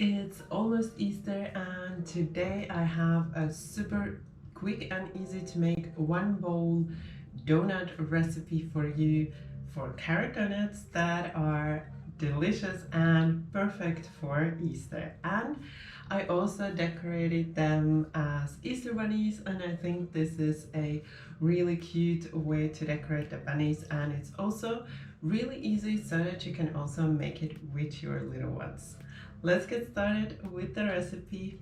It's almost Easter and today I have a super quick and easy to make one bowl donut recipe for you for carrot donuts that are delicious and perfect for Easter. And I also decorated them as Easter bunnies, and I think this is a really cute way to decorate the bunnies, and it's also really easy so that you can also make it with your little ones. Let's get started with the recipe.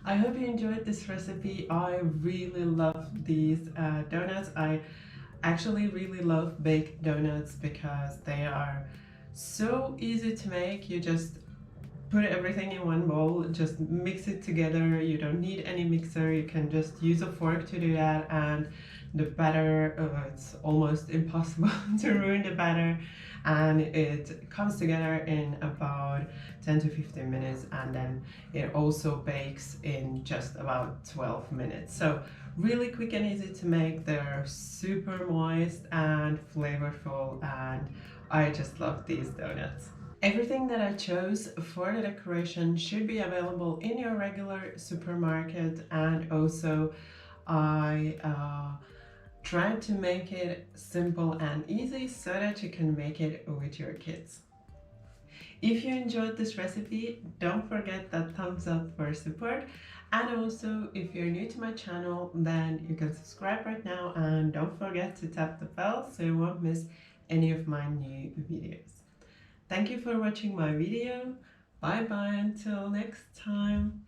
I hope you enjoyed this recipe. I really love these donuts. I actually really love baked donuts because they are so easy to make. You just put everything in one bowl, just mix it together. You don't need any mixer. You can just use a fork to do that, and the batter, it's almost impossible to ruin the batter, and it comes together in about 10 to 15 minutes, and then it also bakes in just about 12 minutes. So really quick and easy to make. They're super moist and flavorful, and I just love these donuts. Everything that I chose for the decoration should be available in your regular supermarket, and also I tried to make it simple and easy so that you can make it with your kids. If you enjoyed this recipe, don't forget that thumbs up for support. And also, if you're new to my channel, then you can subscribe right now and don't forget to tap the bell so you won't miss any of my new videos. Thank you for watching my video. Bye bye until next time.